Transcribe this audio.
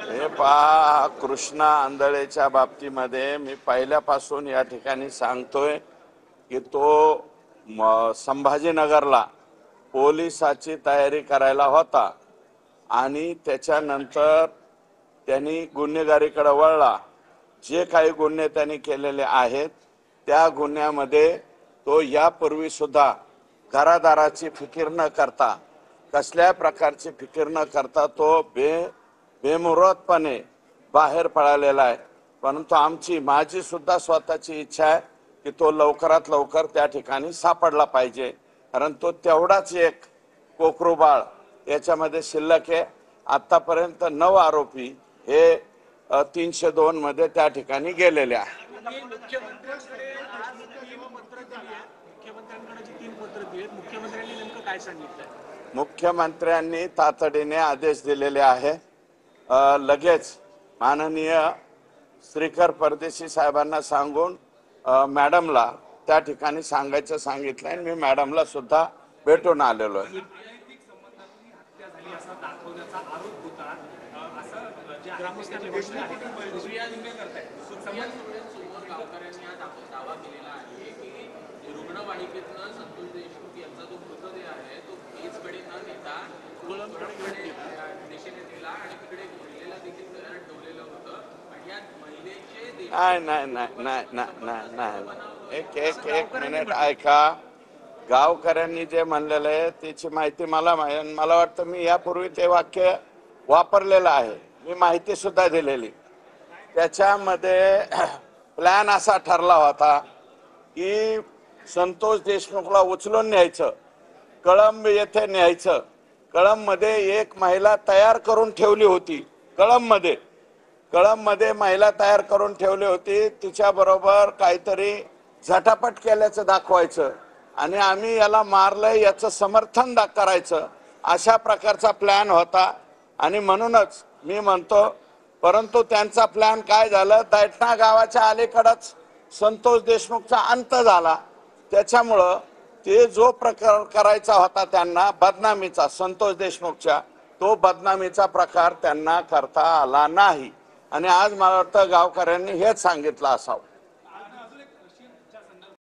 हे पहा, कृष्णा आंधळेच्या बाबतीमध्ये मी पहिल्यापासून या ठिकाणी सांगतोय की तो संभाजीनगरला पोलिसाची तयारी करायला होता आणि त्याच्यानंतर त्यांनी गुन्हेगारीकडे वळला। जे काही गुन्हे त्यांनी केलेले आहेत त्या गुन्ह्यामध्ये तो यापूर्वी सुद्धा घरादाराची फिकीर न करता, कसल्या प्रकारची फिकीर न करता तो बेमुरतपणे बाहेर पळालेला आहे। परंतु माझी सुद्धा स्वतःची इच्छा आहे की तो लवकरात लवकर त्या ठिकाणी सापडला पाहिजे, कारण तो तेवढाच एक कोकरू बाळ याच्यामध्ये शिल्लक आहे। आतापर्यंत 9 आरोपी हे 302 मध्ये त्या ठिकाणी गेलेले आहेत। मुख्यमंत्र्यांनी तातडीने आदेश दिलेले आहे। लगेच माननीय श्रीकर परदेशी साहेबांना सांगून मॅडमला त्या ठिकाणी सांगायचं सांगितलंय। मी मॅडमला सुद्धा भेटून आलेलो आहे। नाही, एक मिनिट ऐका। गावकऱ्यांनी जे म्हणलेलं आहे त्याची माहिती मला वाटतं मी यापूर्वी ते वाक्य वापरलेलं आहे, मी माहिती सुद्धा दिलेली। त्याच्यामध्ये प्लॅन असा ठरला होता की संतोष देशमुखला उचलून न्यायचं, कळंब येथे न्यायचं। कळंबमध्ये एक महिला तयार करून ठेवली होती, कळंबमध्ये महिला तयार करून ठेवली होती, तिच्या बरोबर काहीतरी झटापट केल्याचं दाखवायचं आणि आम्ही याला मारलंय याचं समर्थन करायचं, अशा प्रकारचा प्लॅन होता। आणि म्हणूनच मी म्हणतो, परंतु त्यांचा प्लॅन काय झालं, दैठणा गावाच्या अलीकडच संतोष देशमुखचा अंत झाला। त्याच्यामुळं ते जो प्रकार करायचा होता त्यांना बदनामीचा, संतोष देशमुखच्या, तो बदनामीचा प्रकार त्यांना करता आला नाही। आणि आज मला वाटतं गावकऱ्यांनी हेच सांगितलं असावं।